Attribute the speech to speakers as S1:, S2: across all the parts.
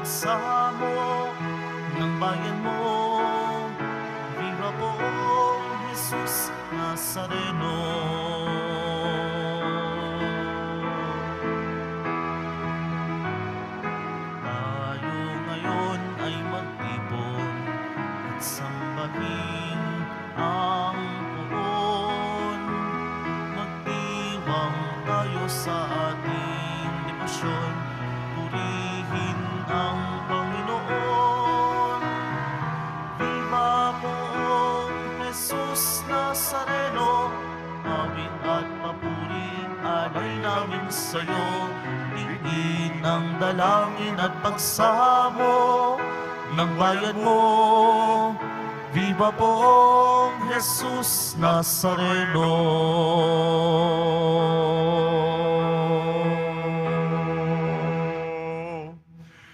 S1: pagsamo ng bayan mo. Viva po, Jesus Nazareno. Tayo ngayon ay magtipon at sambahin ang poon. Magdiwang tayo sa ating debosyon, purihin ang Panginoon. Viva poong Jesus Nazareno, awit at papuri alay namin sa'yo. Tingin ang dalangin at pagsamo ng bayan mo. Viva poong Jesus Nazareno.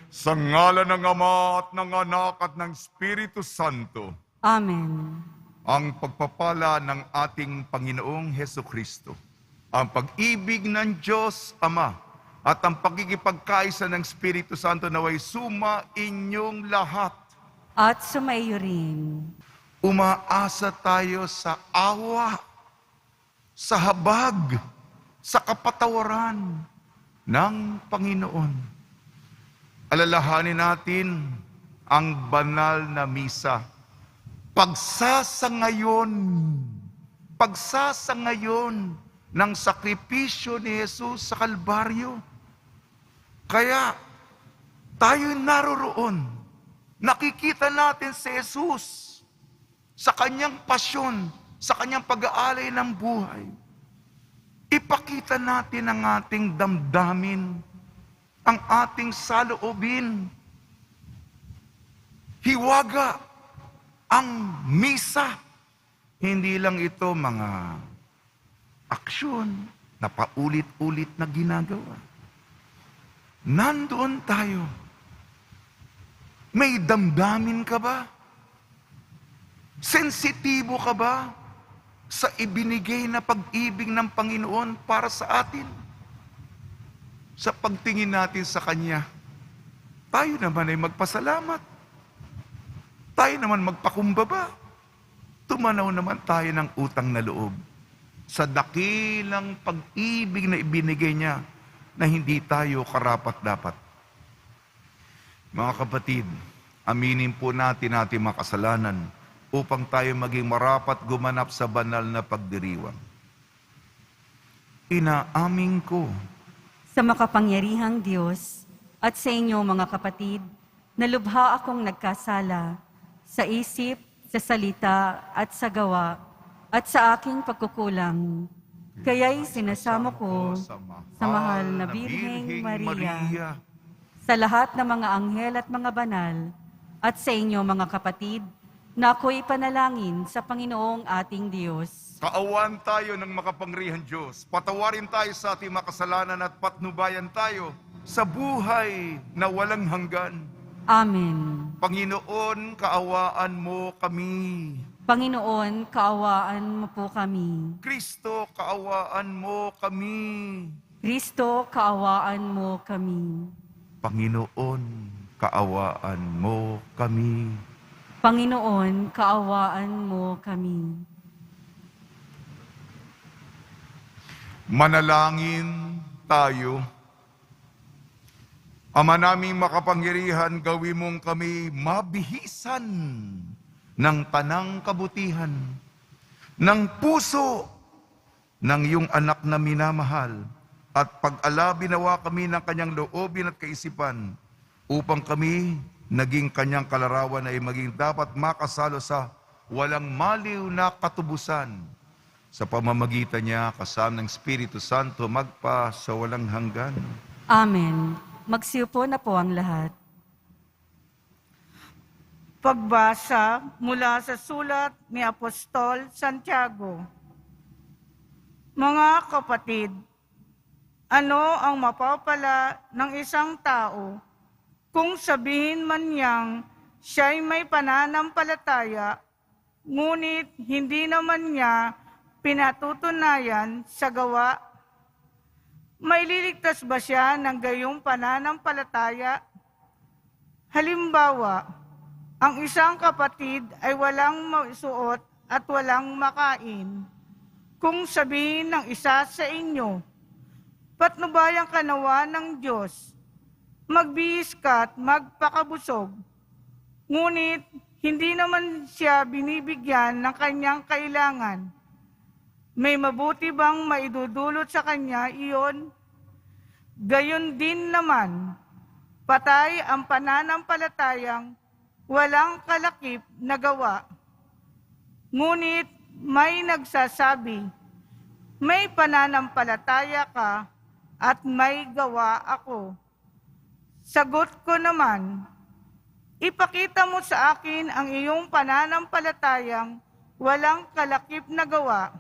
S2: Sa ngalan ng Ama at ng Anak at ng Espiritu Santo,
S3: Amen.
S2: ang pagpapala ng ating Panginoong Hesukristo, ang pag-ibig ng Diyos Ama, at ang pagkikipagkaisa ng Espiritu Santo naway suma inyong lahat.
S3: At sumaiyo rin.
S2: Umaasa tayo sa awa, sa habag, sa kapatawaran ng Panginoon. Alalahanin natin ang banal na misa. Pagsasangayon ng sakripisyo ni Jesus sa Kalbaryo. Kaya tayo naroroon, nakikita natin si Jesus sa kanyang pasyon, sa kanyang pag-aalay ng buhay. Ipakita natin ang ating damdamin, ang ating saloobin. Hiwaga ang misa. Hindi lang ito mga aksyon na paulit-ulit na ginagawa. Nandoon tayo. May damdamin ka ba? Sensitibo ka ba sa ibinigay na pag-ibig ng Panginoon para sa atin? Sa pagtingin natin sa Kanya, tayo naman ay magpasalamat. Tayo naman magpakumbaba. Tumanaw naman tayo ng utang na loob sa dakilang pag-ibig na ibinigay niya na hindi tayo karapat-dapat. Mga kapatid, aminin po natin ating mga kasalanan upang tayo maging marapat gumanap sa banal na pagdiriwang. Inaamin ko
S3: Sa makapangyarihang Diyos at sa inyo mga kapatid, na lubha akong nagkasala sa isip, sa salita at sa gawa at sa aking pagkukulang. Kaya'y sinasamo ko sa mahal na Birheng Maria, sa lahat ng mga anghel at mga banal, at sa inyo mga kapatid, na ako'y panalangin sa Panginoong ating Diyos.
S2: Kaawaan tayo ng makapangyarihang Diyos. Patawarin tayo sa ating makasalanan at patnubayan tayo sa buhay na walang hanggan.
S3: Amen.
S2: Panginoon, kaawaan mo kami.
S3: Panginoon, kaawaan mo po kami.
S2: Kristo, kaawaan mo kami.
S3: Kristo, kaawaan mo kami.
S2: Panginoon, kaawaan mo kami.
S3: Panginoon, kaawaan mo kami.
S2: Manalangin tayo. Ama naming makapangyarihan, gawin mong kami mabihisan ng tanang kabutihan, ng puso ng iyong anak na minamahal, at pag-alabi nawa kami ng kanyang loobin at kaisipan, upang kami naging kanyang kalarawan ay maging dapat makasalo sa walang maliw na katubusan. Sa pamamagitan niya, kasama ng Espiritu Santo, magpa sa walang hanggan.
S3: Amen. Magsiupo na po ang lahat.
S4: Pagbasa mula sa sulat ni Apostol Santiago. Mga kapatid, ano ang mapapala ng isang tao kung sabihin man niyang siya'y may pananampalataya, ngunit hindi naman niya pinatutunayan sa gawa? May liligtas ba siya ng gayong pananampalataya? Halimbawa, ang isang kapatid ay walang masuot at walang makain. Kung sabihin ng isa sa inyo, patnubayan ka nawa ng Diyos, magbihis ka at magpakabusog. Ngunit hindi naman siya binibigyan ng kanyang kailangan. May mabuti bang maidudulot sa kanya iyon? Gayon din naman, patay ang pananampalatayang walang kalakip na gawa. Ngunit may nagsasabi, may pananampalataya ka at may gawa ako. Sagot ko naman, ipakita mo sa akin ang iyong pananampalatayang walang kalakip na gawa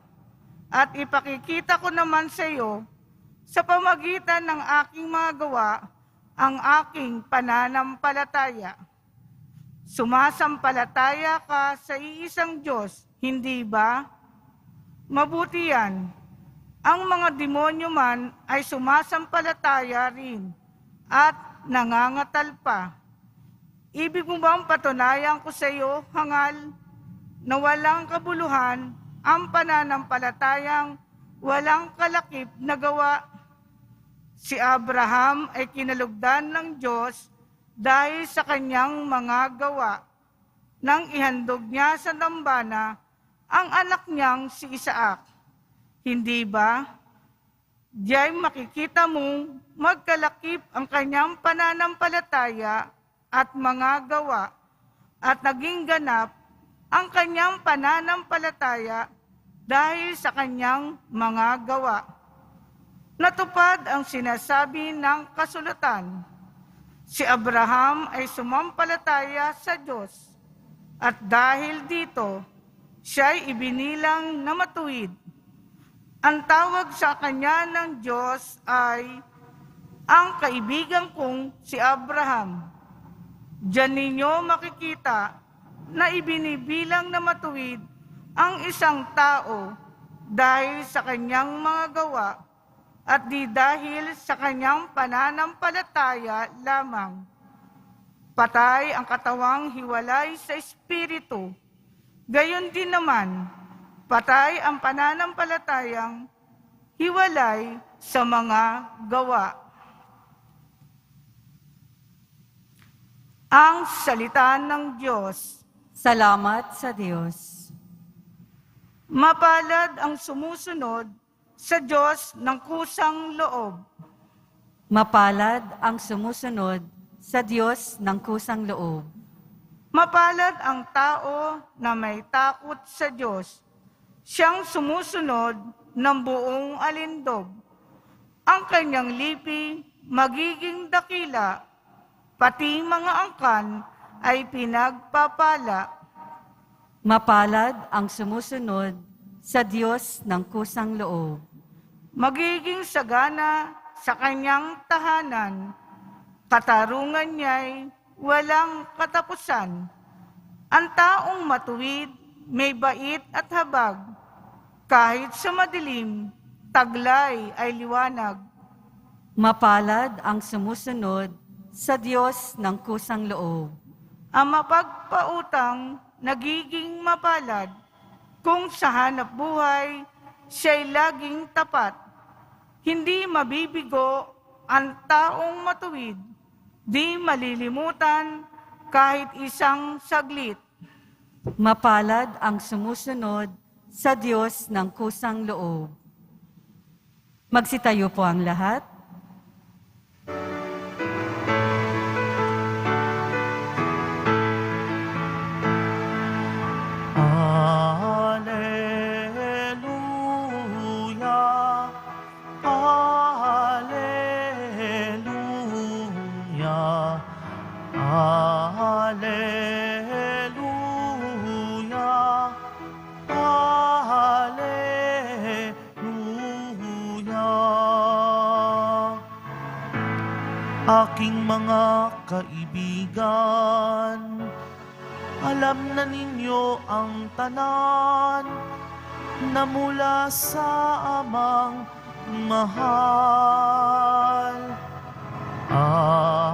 S4: at ipakikita ko naman sa iyo sa pamagitan ng aking mga gawa ang aking pananampalataya. Sumasampalataya ka sa iisang Diyos, hindi ba? Mabuti yan. Ang mga demonyo man ay sumasampalataya rin at nangangatal pa. Ibig mo bang patunayan ko sa iyo, hangal, na walang kabuluhan ang pananampalatayang walang kalakip na gawa? Si Abraham ay kinalugdan ng Diyos dahil sa kanyang mga gawa, nang ihandog niya sa dambana ang anak niyang si Isaac. Hindi ba? Diya'y makikita mong magkalakip ang kanyang pananampalataya at mga gawa, at naging ganap ang kanyang pananampalataya dahil sa kanyang mga gawa. Natupad ang sinasabi ng kasulatan. Si Abraham ay sumampalataya sa Diyos, at dahil dito, siya'y ibinilang na matuwid. Ang tawag sa kanya ng Diyos ay ang kaibigan kong si Abraham. Diyan ninyo makikita na ibinibilang na matuwid ang isang tao dahil sa kanyang mga gawa at di dahil sa kanyang pananampalataya lamang. Patay ang katawang hiwalay sa espiritu. Gayon din naman, patay ang pananampalatayang hiwalay sa mga gawa. Ang salita ng Diyos.
S3: Salamat sa Diyos.
S4: Mapalad ang sumusunod sa Diyos ng kusang loob.
S3: Mapalad ang sumusunod sa Diyos ng kusang loob.
S4: Mapalad ang tao na may takot sa Diyos, siyang sumusunod ng buong alindog. Ang kanyang lipi magiging dakila, pati mga angkan ay pinagpapala.
S3: Mapalad ang sumusunod sa Diyos ng kusang loob.
S4: Magiging sagana sa kanyang tahanan, katarungan niya'y walang katapusan. Ang taong matuwid, may bait at habag, kahit sa madilim, taglay ay liwanag.
S3: Mapalad ang sumusunod sa Diyos ng kusang loob.
S4: Ang mapagpautang nagiging mapalad, kung sa hanap buhay siya'y laging tapat. Hindi mabibigo ang taong matuwid, di malilimutan kahit isang saglit.
S3: Mapalad ang sumusunod sa Diyos ng kusang loob. Magsitayo po ang lahat.
S1: Alleluia, Alleluia, Alleluia, Alleluia. Aking mga kaibigan, alam na ninyo ang tanan na mula sa amang mahal. Alleluia.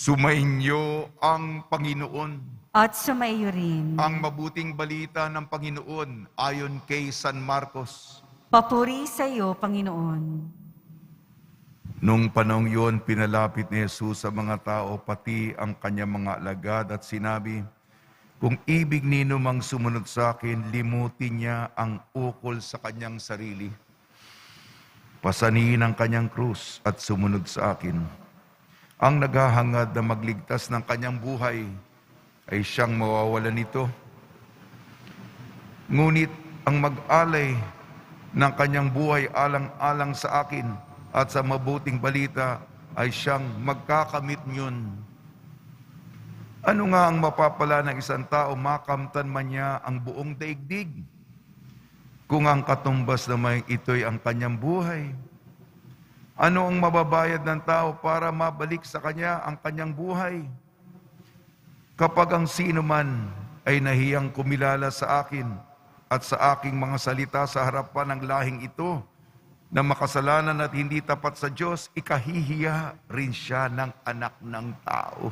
S2: Sumainyo ang Panginoon.
S3: At sumaiyo rin.
S2: Ang mabuting balita ng Panginoon ayon kay San Marcos.
S3: Papuri sa iyo, Panginoon.
S2: Nung panahong yun, pinalapit ni Jesus sa mga tao, pati ang kanyang mga alagad at sinabi, kung ibig nino mang sumunod sa akin, limutin niya ang ukol sa kanyang sarili. Pasanihin ang kanyang krus at sumunod sa akin. Ang naghahangad na magligtas ng kanyang buhay, ay siyang mawawalan nito. Ngunit ang mag-alay ng kanyang buhay alang-alang sa akin at sa mabuting balita ay siyang magkakamit niyon. Ano nga ang mapapala ng isang tao makamtan man niya ang buong daigdig? Kung ang katumbas naman ito'y ang kanyang buhay, ano ang mababayad ng tao para mabalik sa kanya ang kanyang buhay? Kapag ang sino man ay nahiyang kumilala sa akin at sa aking mga salita sa harapan ng lahing ito na makasalanan at hindi tapat sa Diyos, ikahihiya rin siya ng anak ng tao.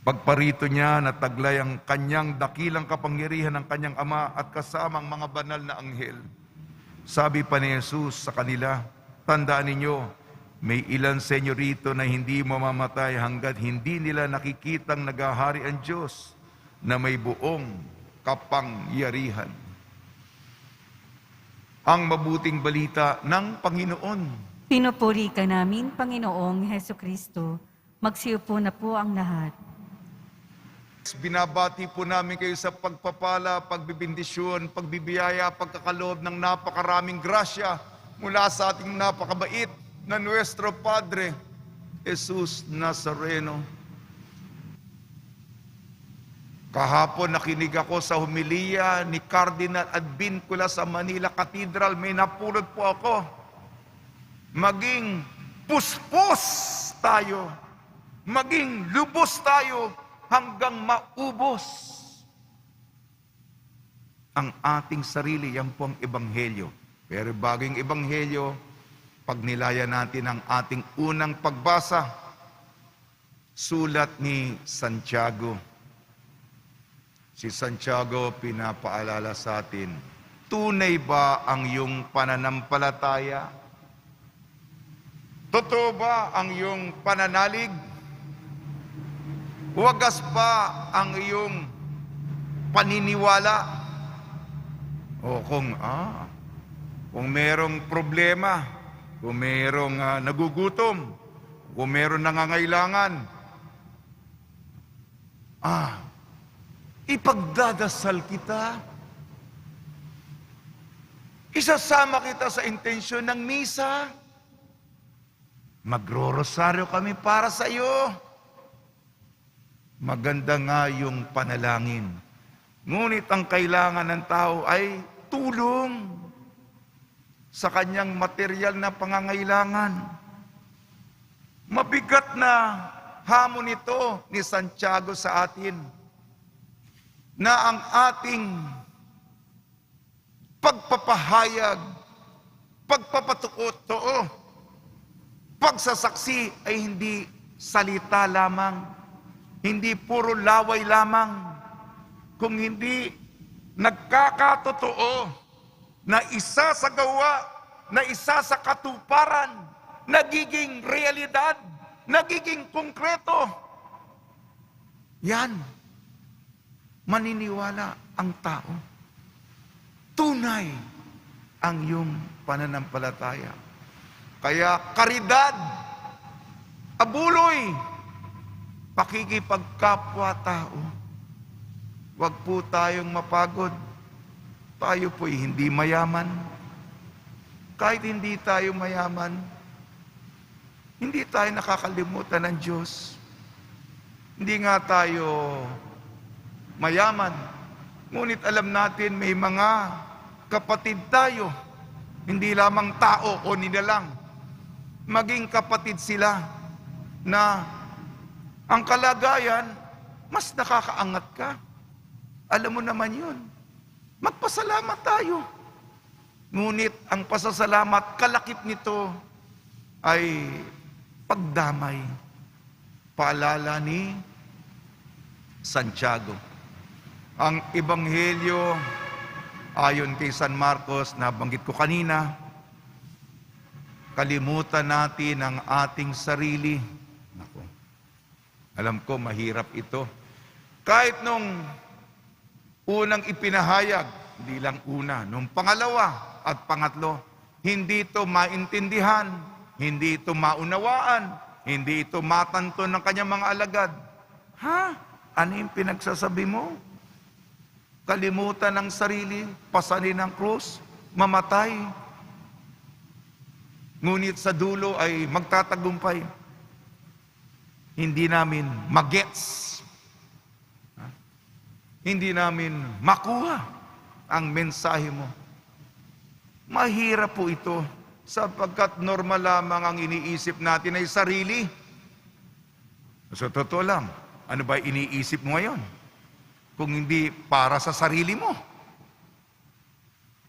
S2: Pagparito niya na taglay ang kanyang dakilang kapangyarihan ng kanyang ama at kasamang mga banal na anghel. Sabi pa ni Jesus sa kanila, tandaan ninyo, may ilan sa inyo rito na hindi mamamatay hanggat hindi nila nakikitang naghahari ang Diyos na may buong kapangyarihan. Ang mabuting balita ng Panginoon.
S3: Pinupuri ka namin, Panginoong Hesukristo. Magsiupo na po ang lahat.
S2: Binabati po namin kayo sa pagpapala, pagbibindisyon, pagbibiyaya, pagkakaloob ng napakaraming grasya mula sa ating napakabait na Nuestro Padre, Jesus Nazareno. Kahapon nakinig ako sa homilia ni Cardinal Advincula sa Manila Cathedral. May napulot po ako. Maging puspos tayo. Maging lubos tayo hanggang maubos ang ating sarili. Yan po ang ebanghelyo. Pero bagong ebanghelyo, pag nilaya natin ang ating unang pagbasa, sulat ni Santiago. Si Santiago pinapaalala sa atin, tunay ba ang iyong pananampalataya? Totoo ba ang iyong pananalig? Wagas ba ang iyong paniniwala? O kung merong problema, kung merong nagugutom, kung merong nangangailangan, ipagdadasal kita. Isasama kita sa intensyon ng misa. Magro-rosaryo kami para sa iyo. Maganda nga yung panalangin. Ngunit ang kailangan ng tao ay tulong sa kanyang material na pangangailangan. Mabigat na hamon ito ni Santiago sa atin na ang ating pagpapahayag, pagpapatuo, pagsasaksi ay hindi salita lamang, hindi puro laway lamang, kung hindi nagkakatotoo na isa sa gawa, na isa sa katuparan, nagiging realidad, nagiging konkreto. Yan, maniniwala ang tao. Tunay ang iyong pananampalataya. Kaya karidad, abuloy, pakikipagkapwa-tao. Huwag po tayong mapagod. Tayo po'y hindi mayaman. Kahit hindi tayo mayaman, hindi tayo nakakalimutan ng Diyos. Hindi nga tayo mayaman. Ngunit alam natin may mga kapatid tayo, hindi lamang tao o nilalang, maging kapatid sila na ang kalagayan, mas nakakaangat ka. Alam mo naman yun. Magpasalamat tayo. Ngunit ang pasasalamat, kalakip nito ay pagdamay. paalala ni Santiago. Ang Ebanghelyo, ayon kay San Marcos, nabanggit ko kanina, kalimutan natin ang ating sarili. Naku, alam ko, mahirap ito. Kahit nung unang ipinahayag, hindi lang una, nung pangalawa at pangatlo, hindi ito maintindihan, hindi ito maunawaan, hindi ito matanto ng kanyang mga alagad. Ha? Ano yung pinagsasabi mo? Kalimutan ng sarili, pasanin ang krus, mamatay. Ngunit sa dulo ay magtatagumpay. Hindi namin magets. Hindi namin makuha ang mensahe mo. Mahirap po ito sapagkat normal lamang ang iniisip natin ay sarili. So totoo lang, ano ba iniisip mo ngayon? Kung hindi para sa sarili mo.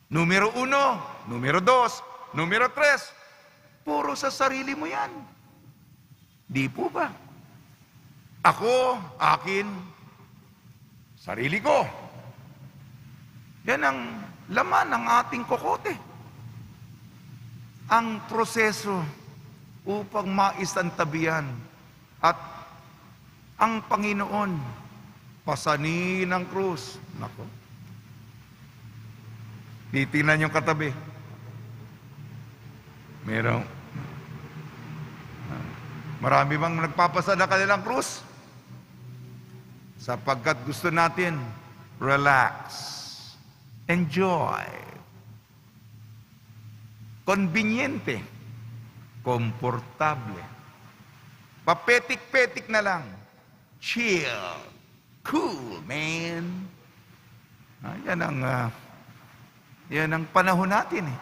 S2: Numero 1, numero 2, numero 3, puro sa sarili mo yan. Di po ba? Ako, akin, sarili ko. Yan ang laman ng ating kokote. Ang proseso upang maisantabihan at ang Panginoon pasanin ng krus. Nako. Titingnan yung katabi. Marami bang nagpapasa na kanilang krus? Sapagkat gusto natin relax, enjoy, konbinyente, komportable, papetik-petik na lang, chill, cool, man. Yan ang panahon natin eh.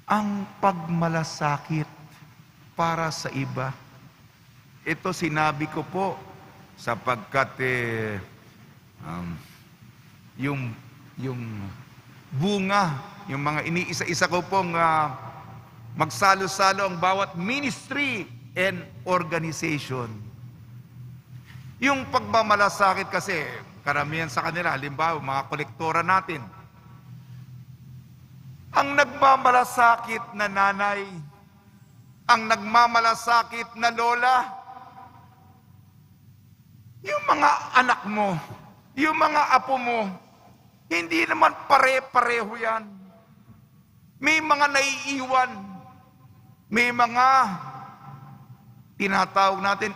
S2: Ang pagmalasakit para sa iba. Ito sinabi ko po sapagkat yung bunga, yung mga iniisa-isa ko pong magsalo-salo ang bawat ministry and organization. Yung pagmamalasakit kasi, karamihan sa kanila, halimbawa, mga kolektora natin, ang nagmamalasakit na nanay, ang nagmamalasakit na lola, yung mga anak mo, yung mga apo mo, hindi naman pare-pareho yan. May mga naiiwan, may mga tinatawag natin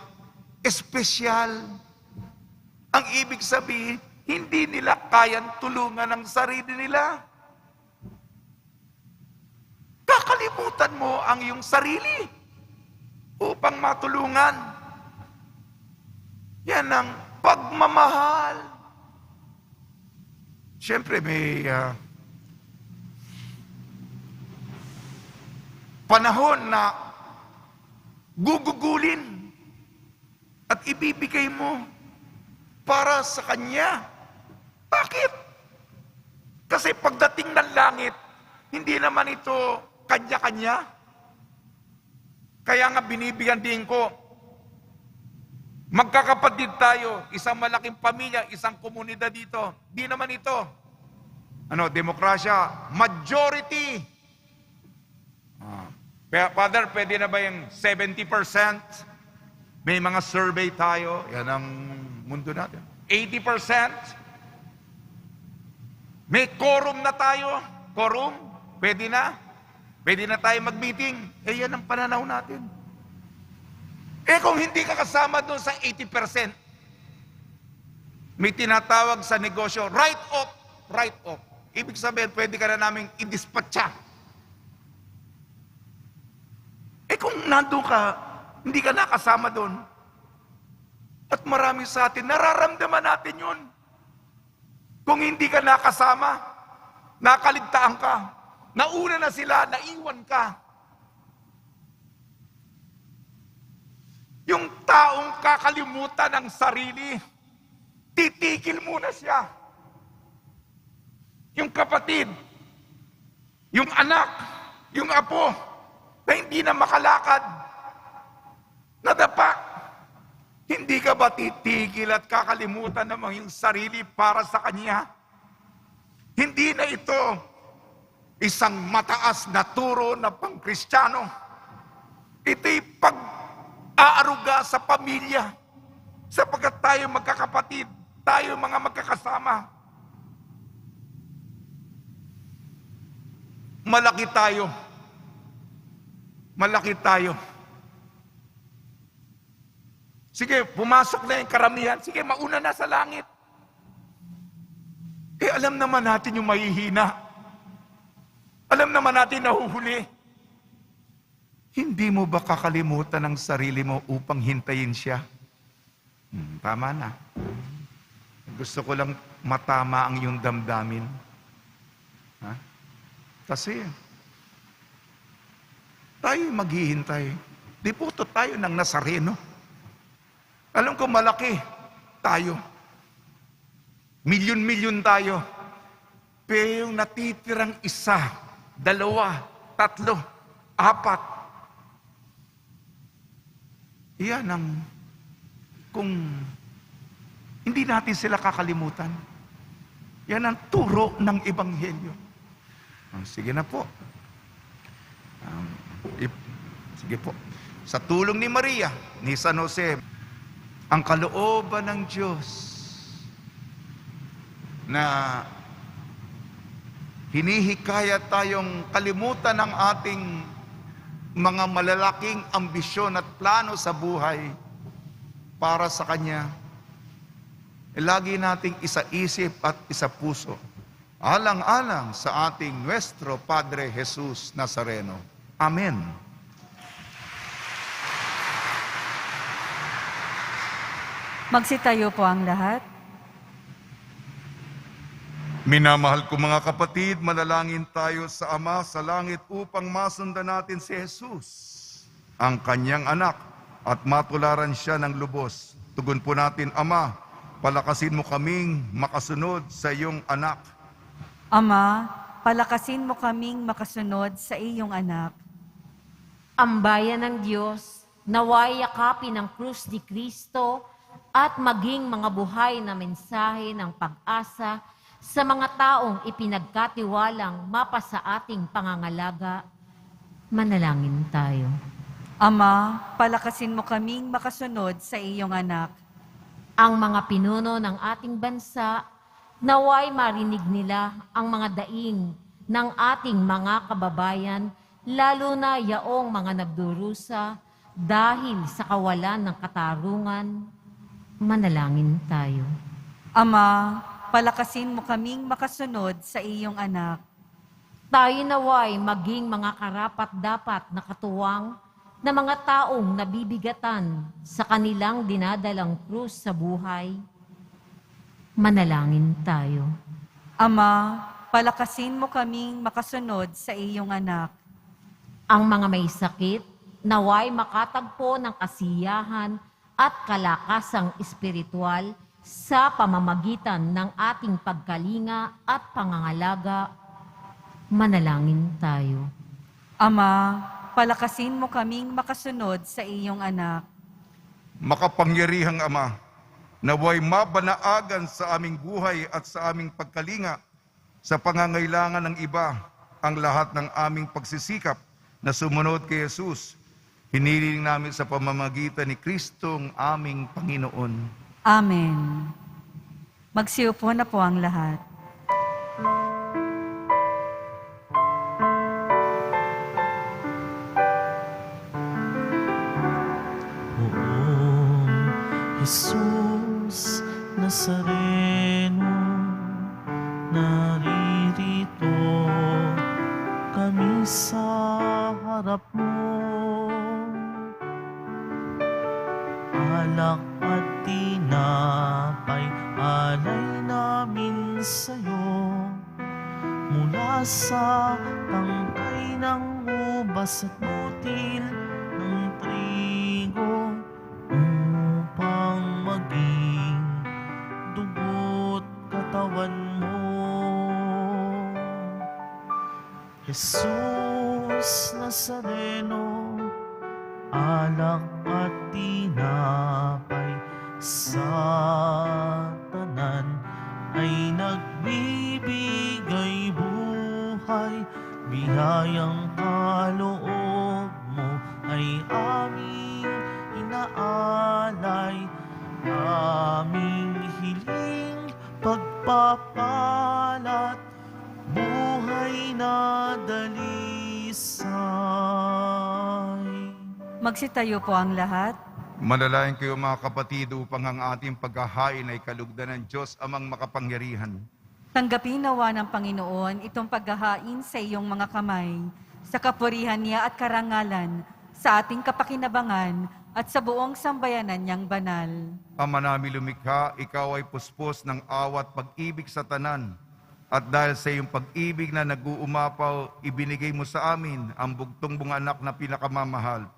S2: espesyal. Ang ibig sabihin, hindi nila kayang tulungan ang sarili nila. Kakalimutan mo ang iyong sarili upang matulungan. Yan ang pagmamahal. Siyempre, may panahon na gugugulin at ibibigay mo para sa Kanya. Bakit? Kasi pagdating ng langit, hindi naman ito kanya-kanya. Kaya nga binibigyan din ko, magkakapatid tayo, isang malaking pamilya, isang komunidad dito. Di naman ito. Demokrasya, majority. Father, pwede na ba yung 70%? May mga survey tayo, yan ang mundo natin. 80%? May quorum na tayo. Quorum? Pwede na? Pwede na tayo mag-meeting? Yan ang pananaw natin. Kung hindi ka kasama doon sa 80%, may tinatawag sa negosyo, write-off, write-off. Ibig sabihin, pwede ka na namin i-dispatcha. Kung nandun ka, hindi ka nakasama doon, at marami sa atin, nararamdaman natin yun. Kung hindi ka nakasama, nakaligtaan ka, nauna na sila, naiwan ka. Yung taong kakalimutan ng sarili, titikil muna siya. Yung kapatid, yung anak, yung apo, na hindi na makalakad, Nadapa. Hindi ka ba titigil at kakalimutan naman yung sarili para sa Kanya? Hindi na ito isang mataas na turo na pang-Kristiyano. Ito'y pag-aaruga sa pamilya. Sapagkat tayo magkakapatid, tayo mga magkakasama. Malaki tayo. Malaki tayo. Sige, pumasok na yung karamihan. Sige, mauna na sa langit. Alam naman natin yung mahihina. Alam naman natin nahuhuli. Hindi mo ba kakalimutan ang sarili mo upang hintayin siya? Tama na. Gusto ko lang matama ang iyong damdamin. Ha? Kasi, tayo maghihintay. Di po to tayo ng Nazareno. Alam ko malaki tayo. Milyon-milyon tayo. Pero yung natitirang isa, dalawa, tatlo, apat. Iyan ang kung hindi natin sila kakalimutan. Yan ang turo ng Ebanghelyo. Sige na po. Sige po. Sa tulong ni Maria, ni San Jose, ang kalooban ng Diyos na hinihikayat tayong kalimutan ang ating mga malalaking ambisyon at plano sa buhay para sa Kanya. Lagi nating isa-isip at isa-puso, alang-alang sa ating Nuestro Padre Jesus Nazareno. Amen.
S3: Magsitayo po ang lahat.
S2: Minamahal ko mga kapatid, manalangin tayo sa Ama sa langit upang masundan natin si Jesus, ang Kanyang anak, at matularan siya ng lubos. Tugon po natin, Ama, palakasin mo kaming makasunod sa iyong anak.
S3: Ama, palakasin mo kaming makasunod sa iyong anak.
S5: Ang bayan ng Diyos, naway yakapin ang krus ni Kristo at maging mga buhay na mensahe ng pag-asa sa mga taong ipinagkatiwalang mapasa ating pangangalaga. Manalangin tayo.
S3: Ama, palakasin mo kaming makasunod sa iyong anak.
S5: Ang mga pinuno ng ating bansa, naway marinig nila ang mga daing ng ating mga kababayan, lalo na yaong mga nagdurusa dahil sa kawalan ng katarungan. Manalangin tayo.
S3: Ama, palakasin mo kaming makasunod sa iyong anak.
S5: Tayo naway maging mga karapat-dapat na katuwang na mga taong nabibigatan sa kanilang dinadalang krus sa buhay. Manalangin tayo.
S3: Ama, palakasin mo kaming makasunod sa iyong anak.
S5: Ang mga may sakit, naway makatagpo ng kasiyahan at kalakasang espiritual sa pamamagitan ng ating pagkalinga at pangangalaga. Manalangin tayo.
S3: Ama, palakasin mo kaming makasunod sa iyong anak.
S2: Makapangyarihang Ama, naway mabanaagan sa aming buhay at sa aming pagkalinga sa pangangailangan ng iba ang lahat ng aming pagsisikap na sumunod kay Jesus. Hiniling namin sa pamamagitan ni Kristong aming Panginoon.
S3: Amen. Magsiupo na po ang lahat.
S1: Poong Jesus Nazareno, naririto kami sa harap mo. Alak at tinapay, alay namin sa'yo. Mula sa tangkay ng ubas at butil ng trigo, upang maging dugo't katawan mo. Jesus Nazareno, alak at tinapay sa tanan ay nagbibigay buhay. Biyayang kaloob mo ay aming inaalay, aming hiling pagpapalat, buhay na dalisay.
S3: Magsitayo po ang lahat.
S2: Manalangin kayo mga kapatid upang ang ating paghahain ay kalugdan ng Diyos amang makapangyarihan.
S3: Tanggapin nawa ng Panginoon itong paghahain sa iyong mga kamay, sa kapurihan niya at karangalan, sa ating kapakinabangan at sa buong sambayanan niyang banal.
S2: Ama namin lumikha, ikaw ay puspos ng awat pag-ibig sa tanan. At dahil sa iyong pag-ibig na nag-uumapaw, ibinigay mo sa amin ang bugtong mong anak na pinakamamahal.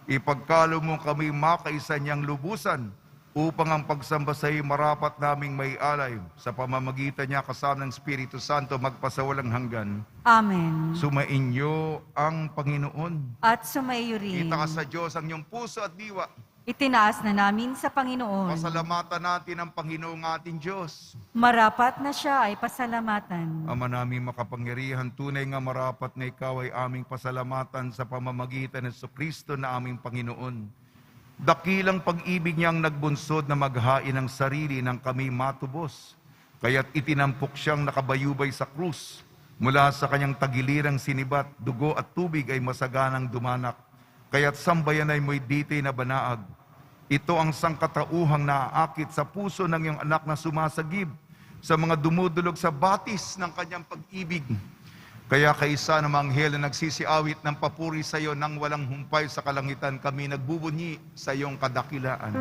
S2: Ipagkalo mo kami makaisa niyang lubusan upang ang pagsamba sa iyo marapat naming may alay sa pamamagitan niya kasama ng Espiritu Santo magpasawalang hanggan.
S3: Amen.
S2: Sumainyo ang Panginoon.
S3: At sumaiyo rin.
S2: Itaas sa Diyos ang iyong puso at diwa.
S3: Itinaas na namin sa Panginoon.
S2: Pasalamatan natin ang Panginoong ating Diyos.
S3: Marapat na siya ay pasalamatan.
S2: Ama namin makapangyarihan, tunay nga marapat na ikaw ay aming pasalamatan sa pamamagitan ng Kristo na aming Panginoon. Dakilang pag-ibig niyang nagbunsod na maghain ng sarili ng kami matubos. Kaya't itinampok siyang nakabayubay sa krus. Mula sa kanyang tagilirang sinibat, dugo at tubig ay masaganang dumanak. Kaya't sambayan ay mo'y ditay na banaag. Ito ang sangkatauhang naaakit sa puso ng iyong anak na sumasagib sa mga dumudulog sa batis ng kanyang pag-ibig. Kaya kaisa ng mga anghel na nagsisiawit ng papuri sa iyo nang walang humpay sa kalangitan, kami nagbubunyi sa iyong kadakilaan.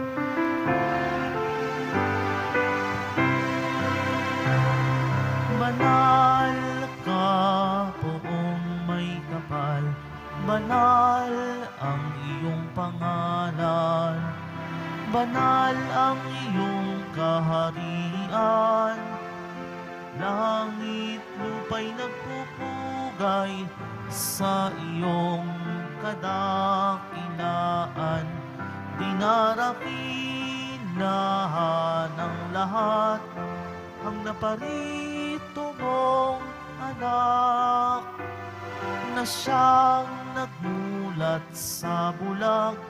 S1: Banal ka, poong may kapal, banal ang iyong pangalan, banal ang iyong kaharian. Langit lupa'y nagpupugay sa iyong kadakilaan. Dinarakilahan ng lahat ang naparito mong anak, na siyang nagmulat sa bulag,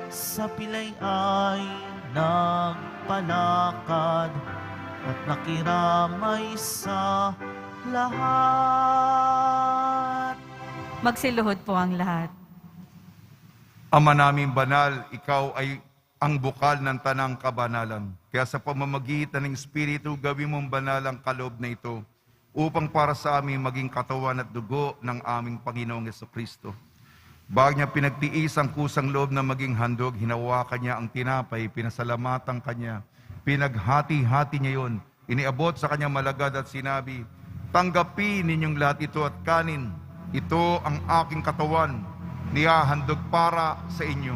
S1: sa pilay ay nagpalakad at nakiramay sa lahat.
S3: Magsiluhod po ang lahat.
S2: Ama naming banal, ikaw ay ang bukal ng tanang kabanalan. Kaya sa pamamagitan ng Espiritu, gawin mong banal ang kaloob na ito upang para sa amin maging katawan at dugo ng aming Panginoong Jesucristo. Bago niya pinagtiis ang kusang loob na maging handog, hinawakan niya ang tinapay, pinasalamatan kanya, pinaghati-hati niya yun, iniabot sa kanyang malagad at sinabi, tanggapin ninyong lahat ito at kanin. Ito ang aking katawan, niyahandog para sa inyo.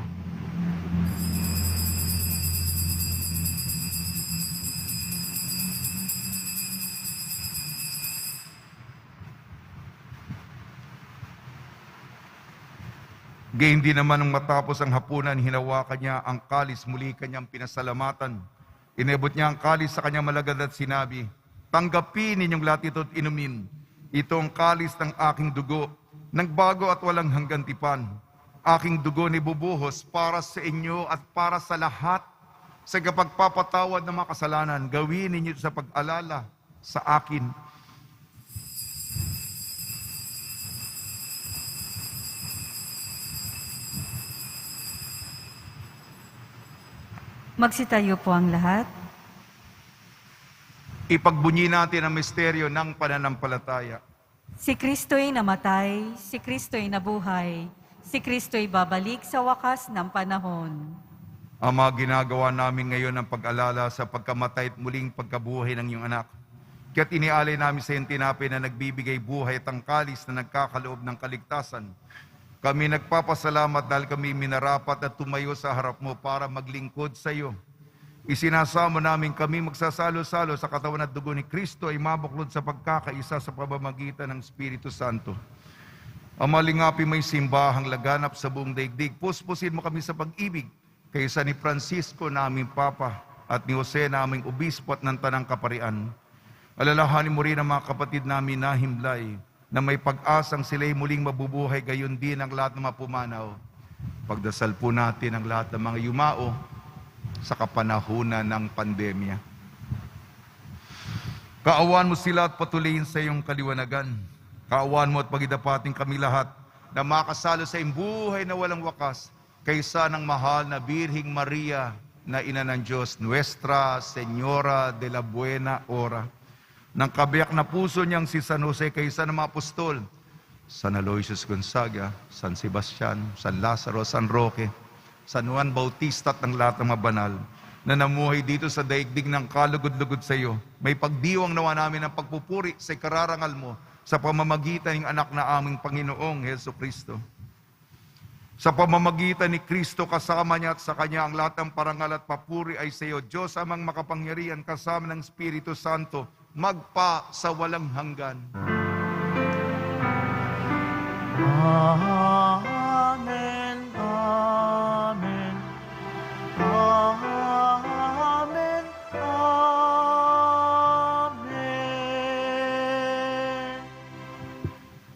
S2: Gayun din naman nung matapos ang hapunan, hinawakan niya ang kalis, muli kanyang pinasalamatan. Inabot niya ang kalis sa kanyang malagad at sinabi, tanggapin ninyong lahat ito at inumin. Ito ang kalis ng aking dugo, nagbago at walang hanggang tipan. Aking dugo ni bubuhos para sa inyo at para sa lahat. Sa kapagpapatawad ng mga kasalanan, gawin ninyo sa pag-alala sa akin.
S3: Magsitayo po ang lahat.
S2: Ipagbunyi natin ang misteryo ng pananampalataya.
S3: Si Kristo'y namatay, si Kristo'y nabuhay, si Kristo'y babalik sa wakas ng panahon.
S2: Ama, ginagawa namin ngayon ang pag-alala sa pagkamatay at muling pagkabuhay ng iyong anak. Kaya't inialay namin sa iyong tinapay na nagbibigay buhay at ang kalis na nagkakaloob ng kaligtasan. Kami nagpapasalamat dahil kami minarapat at tumayo sa harap mo para maglingkod sa iyo. Isinasamo namin kami magsasalo-salo sa katawan at dugo ni Kristo ay mabuklod sa pagkakaisa sa pamamagitan ng Espiritu Santo. Ang malingapi may simbahang laganap sa buong daigdig. Puspusin mo kami sa pag-ibig kaysa ni Francisco na aming Papa at ni Jose na aming Obispo at ng Tanang Kaparian. Alalahanin mo rin ang mga kapatid namin na himlay na may pag-asang sila'y muling mabubuhay, gayon din ang lahat ng mapumanaw. Pagdasal po natin ang lahat ng mga yumao sa kapanahunan ng pandemya. Kaawaan mo sila at patuloyin sa iyong kaliwanagan. Kaawaan mo at pagidapating kami lahat na makasalo sa iyong buhay na walang wakas kaysa ng mahal na Birhing Maria na Ina ng Diyos, Nuestra Señora de la Buena Hora. Ng kabiyak na puso niyang si San Jose kaysa ng mga apostol, San Aloysius Gonzaga, San Sebastian, San Lazaro, San Roque, San Juan Bautista at ng lahat ng mga banal na namuhay dito sa daigdig ng kalugod-lugod sa iyo. May pagdiwang nawa namin ang pagpupuri sa kararangal mo sa pamamagitan ng anak na aming Panginoong Heso Kristo. Sa pamamagitan ni Kristo kasama niya at sa Kanya ang lahat ng parangal at papuri ay sa iyo, Diyos amang makapangyarihan kasama ng Espiritu Santo, magpa sa walang hanggan.
S1: Amen, amen, amen, amen.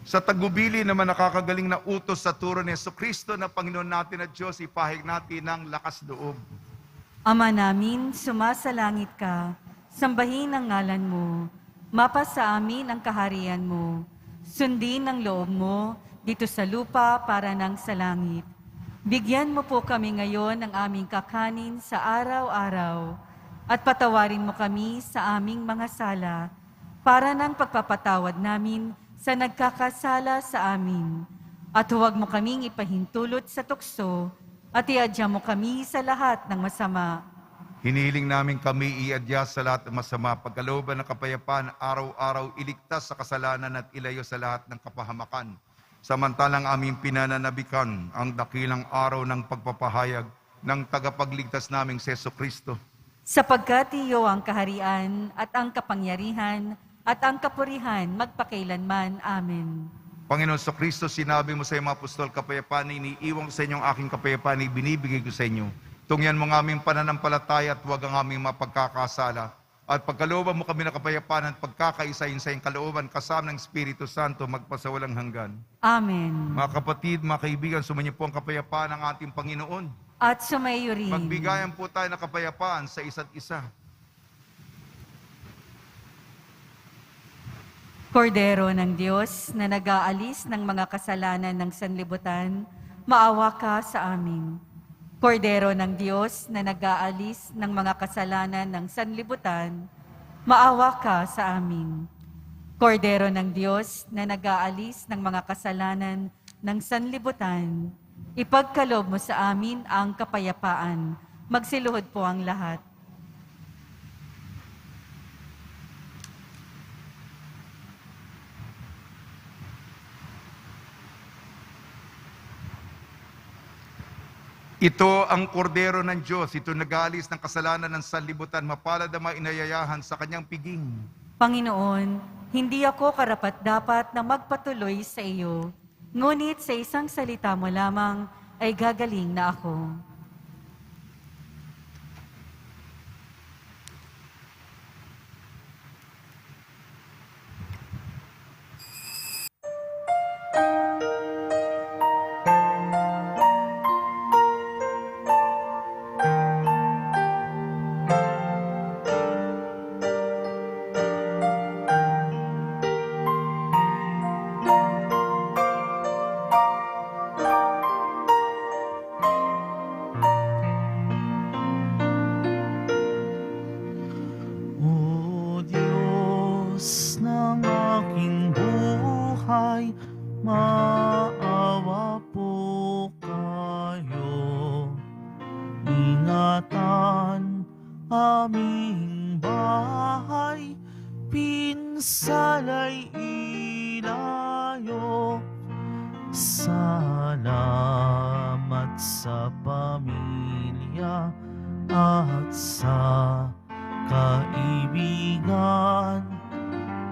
S2: Sa tagubili naman nakakagaling na utos sa turo ni Jesucristo na Panginoon natin at Diyos, ipahig natin ng lakas loob.
S3: Ama namin, sumasalangit ka, sambahin ang ngalan mo, mapasa amin ang kaharian mo, sundin ang loob mo, dito sa lupa para nang sa langit. Bigyan mo po kami ngayon ng aming kakanin sa araw-araw at patawarin mo kami sa aming mga sala para nang pagpapatawad namin sa nagkakasala sa amin. At huwag mo kaming ipahintulot sa tukso at iadya mo kami sa lahat ng masama.
S2: Hiniling namin kami iadya sa lahat ng masama, pagkalooban ng kapayapaan, araw-araw iligtas sa kasalanan at ilayo sa lahat ng kapahamakan. Samantalang aming pinananabikan ang dakilang araw ng pagpapahayag ng tagapagligtas naming si Jesucristo.
S3: Sapagkat iyo ang kaharian at ang kapangyarihan at ang kapurihan magpakailanman. Amen.
S2: Panginoon sa Kristo, sinabi mo sa iyong mga apostol, kapayapaan iniiwan ko sa inyong aking kapayapaan, ibinibigay ko sa inyo. Tungyan mo ng aming pananampalataya at huwag ang aming mapagkakasala. At pagkalooban mo kami ng kapayapaan at pagkakaisahin sa iyong kalooban kasama ng Espiritu Santo magpasawalang hanggan.
S3: Amen.
S2: Mga kapatid, mga kaibigan, sumainyo po ang kapayapaan ng ating Panginoon.
S3: At sumayo rin.
S2: Magbigayan po tayo ng kapayapaan sa isa't isa.
S3: Kordero ng Diyos na nag-aalis ng mga kasalanan ng sanlibutan, maawa ka sa amin. Kordero ng Diyos na nag-aalis ng mga kasalanan ng sanlibutan, maawa ka sa amin. Kordero ng Diyos na nag-aalis ng mga kasalanan ng sanlibutan, ipagkaloob mo sa amin ang kapayapaan. Magsiluhod po ang lahat.
S2: Ito ang kordero ng Diyos, ito nag-aalis ng kasalanan ng sanlibutan, mapalad ang mga inayayahan sa kanyang piging.
S3: Panginoon, hindi ako karapat-dapat na magpatuloy sa iyo, ngunit sa isang salita mo lamang ay gagaling na ako.
S1: O Diyos ng aking buhay, maawa po kayo. Ingatan aming bahay, pinsala'y ilayo. Salamat sa pamilya at sa kaibigan,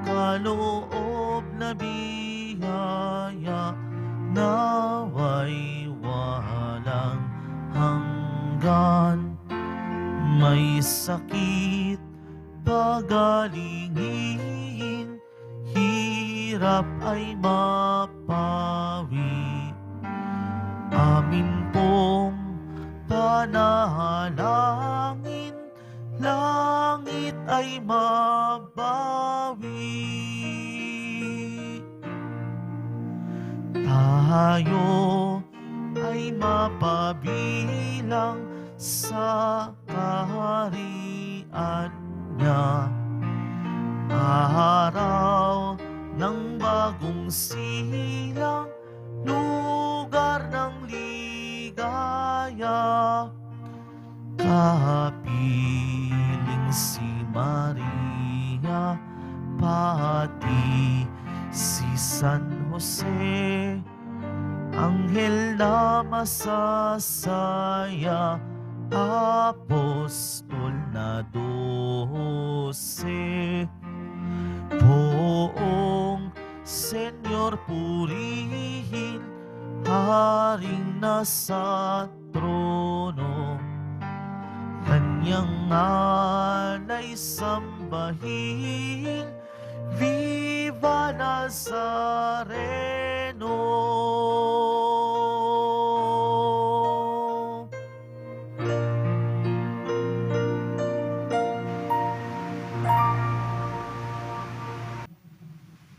S1: kaloob na biyaya naway walang hanggan. May sakit pagalingin, hirap ay mapawi. Amin pong panalangin, langit ay mabawi. Tayo ay mapabilang sa kaharian niya. Araw ng bagong silang, lugar ng ligaya. Kapiling si Maria, pati si San Jose, anghel na masasaya, apostol na 12. Poong Senyor purihin, haring nasa trono, kanyang alay sambahin, Viva Nazareno.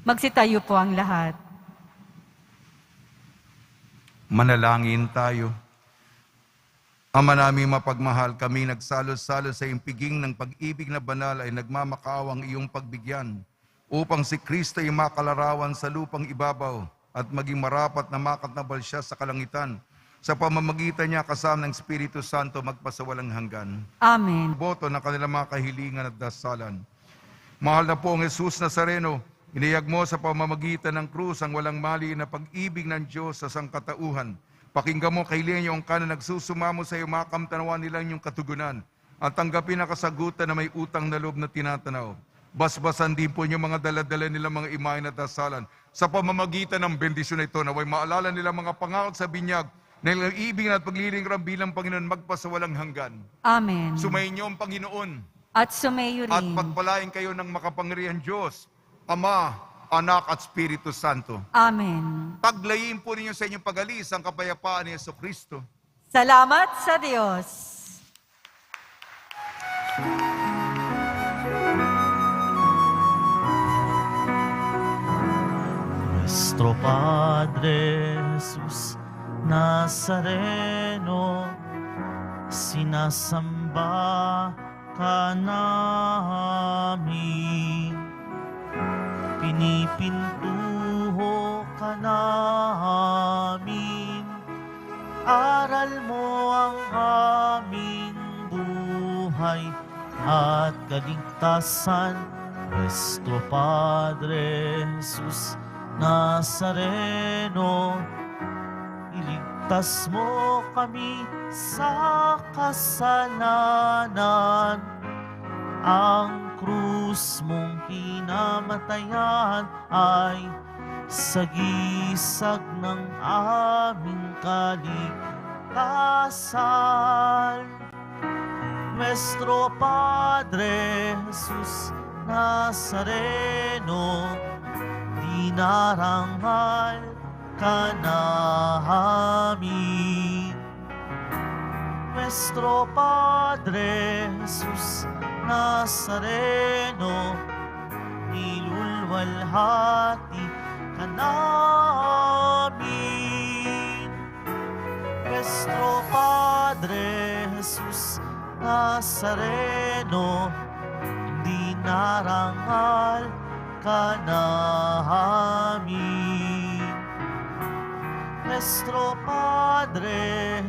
S3: Magsitayo po ang lahat.
S2: Manalangin tayo. Ama naming mapagmahal, kami nagsalo-salo sa iyong piging ng pag-ibig na banal ay nagmamakaawang iyong pagbigyan upang si Kristo ay makalarawan sa lupang ibabaw at maging marapat na makatnabal siya sa kalangitan. Sa pamamagitan niya kasama ng Espiritu Santo magpasawalang hanggan.
S3: Amen.
S2: Boto ng kanilang mga kahilingan at dasalan. Mahal na po ang Jesus Nazareno, iniyag mo sa pamamagitan ng krus ang walang mali na pag-ibig ng Diyos sa sangkatauhan. Pakinggan mo kahilingan niyo ang kanan nagsusumamo sa iyo, makamtanawan nila inyong katugunan at tanggapin ang kasagutan na may utang na loob na tinatanaw. Basbasan din po niyo mga daladala nila mga imahen at dasalan. Sa pamamagitan ng bendisyon na ito, naway maalala nila mga pangako sa binyag na ilang ibig at paglilingkuran bilang Panginoon magpasawalang hanggan.
S3: Amen.
S2: Sumayin niyo ang Panginoon
S3: At sumayo
S2: at
S3: rin.
S2: pagpalain kayo ng makapangyarihan Diyos, Ama, Anak at Espiritu Santo.
S3: Amen.
S2: Taglayin po ninyo sa inyong pag-alis ang kapayapaan ni Jesucristo.
S3: Salamat sa Diyos.
S1: Nuestro Padre Jesus Nazareno, sinasamba ka namin, pinipintuho ka namin, aral mo ang aming buhay at kaligtasan. Nuestro Padre Jesus Nazareno, iligtas mo kami sa kasalanan. Ang krus mong kinamatayan ay sagisag ng aming kaligtasan. Nuestro Padre Jesus Nazareno, dinarangal ka namin. Nuestro Padre Jesus Nazareno, nilulwalhati ka namin. Nuestro Padre Jesus Nazareno, dinarangal ka namin. Nuestro Padre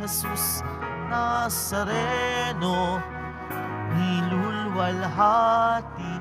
S1: Jesus Nazareno, nilulwalhati